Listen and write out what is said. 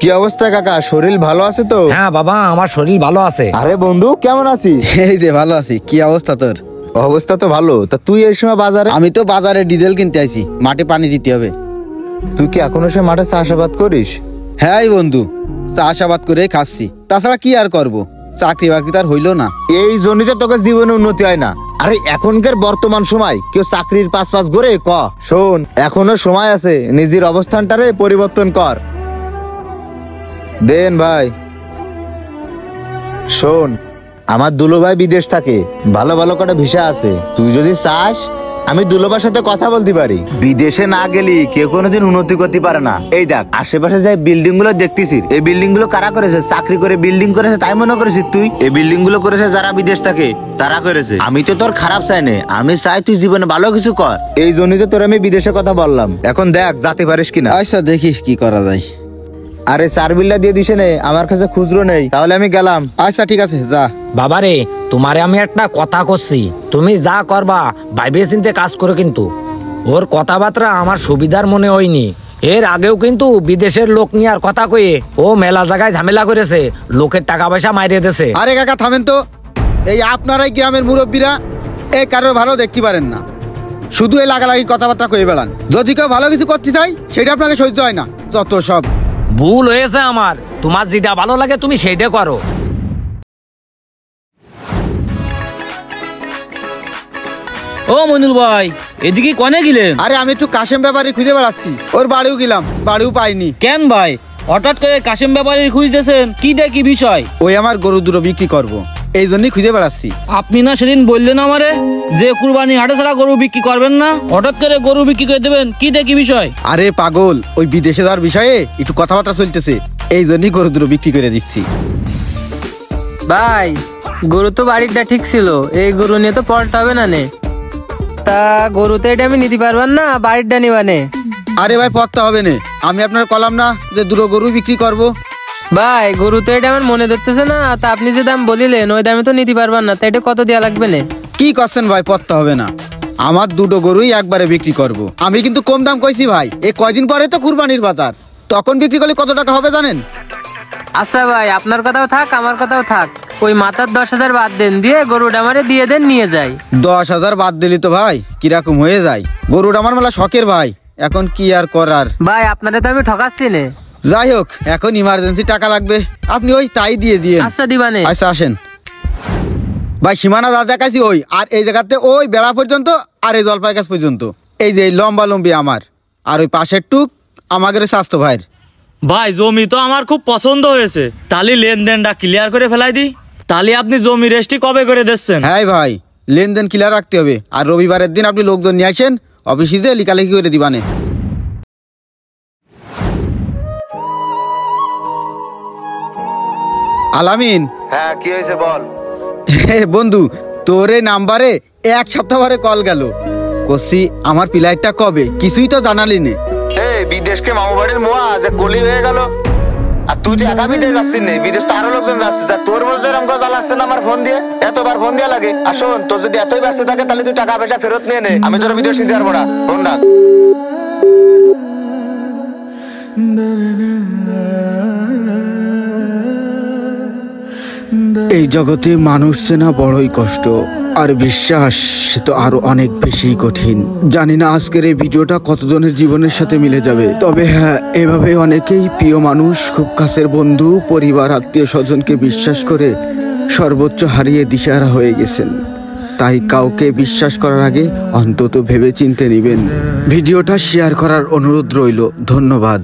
কি অবস্থা কাকা, শরীর ভালো আছে তো? হ্যাঁ বাবা, আমার শরীর ভালো আছে। আরে বন্ধু কেমন আছিস? এই যে ভালো আছি। কি অবস্থা তোর? অবস্থা তো ভালো। তা তুই এই সময় বাজারে? আমি তো বাজারে ডিজেল কিনতে আইছি, মাঠে পানি দিতে হবে। তুই কি এখনো সে মাঠে চাষাবাদ করিস? হ্যাঁ বন্ধু, চাষাবাদ করে খাচ্ছি, তাছাড়া কি আর করব, চাকরি বাকরি তার হইলো না। এই জন্যই তো তোকে জীবনে উন্নতি হয় না। আরে এখনকার বর্তমান সময় কেউ চাকরির পাশ করে শোন, এখনো সময় আছে, নিজের অবস্থানটারে পরিবর্তন কর। দেন ভাই। শোন, আমার দুলো ভাই বিদেশ থাকে, ভালো ভালো কটা ভিসা আছে। তুই যদি চাস আমি দুলোবার সাথে কথা বলতে পারি। বিদেশে না গেলি কেউ কোনোদিন উন্নতি করতে পারে না। এই দেখ আশেপাশে যে বিল্ডিং গুলো দেখতেছিস, এই বিল্ডিং গুলো কারা করেছে? চাকরি করে বিল্ডিং করেছে তাই মনে করেছিস তুই? এই বিল্ডিং গুলো করেছে যারা বিদেশ থাকে, তারা করেছে। আমি তো তোর খারাপ চাই না, আমি চাই তুই জীবনে ভালো কিছু কর। এই জন্যই তো তোর আমি বিদেশের কথা বললাম। এখন দেখ যেতে পারিস কিনা। আচ্ছা দেখি কি করা যায়। আরে চার বিল্লা দিয়ে দিছে নে, আমার কাছে খুচরো নেই, তাহলে আমি গেলাম। আচ্ছা ঠিক আছে, যা। বাবারে, তোমারে আমি একটা কথা করছি, তুমি যা করবা ভাইবে চিন্তে কাজ করো। কিন্তু ওর কথাবার্তা আমার সুবিধার মনে হয়নি। এর আগেও কিন্তু বিদেশের লোক নিয়ে আর কথা কয়ে ও মেলা জায়গায় ঝামেলা করেছে, লোকের টাকা পয়সা মাইরে দিয়েছে। আরে কাকা থামেন তো, এই আপনারাই গ্রামের মুরব্বীরা এই কারোর ভালো দেখতে পারেন না, শুধু এই লাগালাগি কথাবার্তা কয়ে বেড়ান। যদি কেউ ভালো কিছু করতে চাই সেটা আপনাকে সহ্য হয় না, যত সব। ভুল হয়েছে আমার, তোমার যেটা ভালো লাগে তুমি সেইটা করো। ও মইনুল ভাই, এদিকে কনে গেলেন? আরে আমি একটু কাশেম ব্যাপারী খুঁজে বেড়াচ্ছি, ওর বাড়িও গেলাম, বাড়িও পাইনি। কেন ভাই হঠাৎ করে কাশেম ব্যাপারীর খুঁজতেছেন? কি বিষয়? ওই আমার গরু দুটো বিক্রি করব, এই জন্যই খুঁজে বেড়াচ্ছি। আপনি না সেদিন বললেন আমারে যে কুরবানি হাটে ছাড়া গরু বিক্রি করবেন না, হঠাৎ করে গরু বিক্রি করে দেবেন? কি বিষয়? আরে পাগল, ওই বিদেশে যাওয়ার বিষয়ে একটু কথাবার্তা চলতেছে, এই জন্যই গরু দুটো বিক্রি করে দিচ্ছি। ভাই গরু তো বাড়িটা ঠিক ছিল, এই গরু নিয়ে তো পড়তে হবে না নে। তা গরু তো এটা আমি নিতে পারবেন না, বাড়িটা নিবানে। আরে ভাই পড়তে হবে না, আমি আপনার কলাম না যে দুটো গরু বিক্রি করব। ভাই গরু তো এটা আমার মনে ধরতেছে না, তা আপনি যে দাম বলিলেন ওই দামে তো নিতে পারবেন না, তা এটা কত দেওয়া লাগবে না? কি করছেন ভাই, পড়তে হবে না, আমার দুটো গরুই একবারে বিক্রি করব। আমি কিন্তু কম দাম কইছি ভাই, এই কয়দিন পরে তো কুরবানির বাজার, তখন বিক্রি করলে কত টাকা হবে জানেন? আচ্ছা ভাই, আপনার কথাও থাক আমার কথাও থাক, ওই মাথার 10,000 বাদ দেন, দিয়ে গরুটা আমারে দিয়ে দেন, নিয়ে যাই। 10,000 বাদ দিলি তো ভাই কিরকম হয়ে যায়, গরুটা আমার মেলা শখের ভাই, এখন কি আর করার। ভাই আপনারে তো আমি ঠকাচ্ছি না। যাই হোক, এখন ইমার্জেন্সি টাকা লাগবে, আপনি ওই তাই দিয়ে দিয়ে। আচ্ছা দিবানে। আচ্ছা আসেন ভাই, সীমানা যা দেখাইছি ওই, আর এই জায়গাতে ওই বেড়া পর্যন্ত, আর এই জলপাই গাছ পর্যন্ত, এই যে লম্বা লম্বি আমার, আর ওই পাশের টুক আমাদের স্বাস্থ্য ভাইয়ের। ভাই জমি তো আমার খুব পছন্দ হয়েছে, তাহলে লেনদেনটা ক্লিয়ার করে ফেলাই দি। তাহলে আপনি জমি রেস্টি কবে করে দিচ্ছেন? হ্যাঁ ভাই, লেনদেন ক্লিয়ার রাখতে হবে, আর রবিবারের দিন আপনি লোকজন নিয়ে আসেন, অফিসে যে লিখালেখি করে দিবানে। আলামিন। হ্যাঁ কি হয়েছে বল। বন্ধু, তোর এই নাম্বারে 1 সপ্তাহ পরে কল গেল, কষি আমার পিলাইটটা কবে, কিছুই তো জানালি নে। এই বিদেশকে মামু বাড়ির মোয়া যে কলি হয়ে গেল, আর তুই যে একা বিদেশ যাচ্ছিস না, বিদেশ তো আরো লোকজন যাচ্ছে, তা তোর মধ্যে এরকম গজাল আসছে না আমার ফোন দিয়ে, এতবার ফোন দেওয়া লাগে। আর শোন, তোর যদি এতই ব্যস্ত থাকে তাহলে তুই টাকা পয়সা ফেরত নিয়ে নে, আমি তোর বিদেশ নিতে পারবো না, ফোন রাখ। এই জগতে মানুষ চেনা বড়ই কষ্ট, আর বিশ্বাস সে তো আরো অনেক বেশি কঠিন। জানি না আজকের এই ভিডিওটা কতজনের জীবনের সাথে মিলে যাবে, তবে হ্যাঁ, এভাবে অনেকেই প্রিয় মানুষ, খুব কাছের বন্ধু, পরিবার, আত্মীয় স্বজনকে বিশ্বাস করে সর্বোচ্চ হারিয়ে দিশাহারা হয়ে গেছেন। তাই কাউকে বিশ্বাস করার আগে অন্তত ভেবে চিন্তে নেবেন। ভিডিওটা শেয়ার করার অনুরোধ রইল। ধন্যবাদ।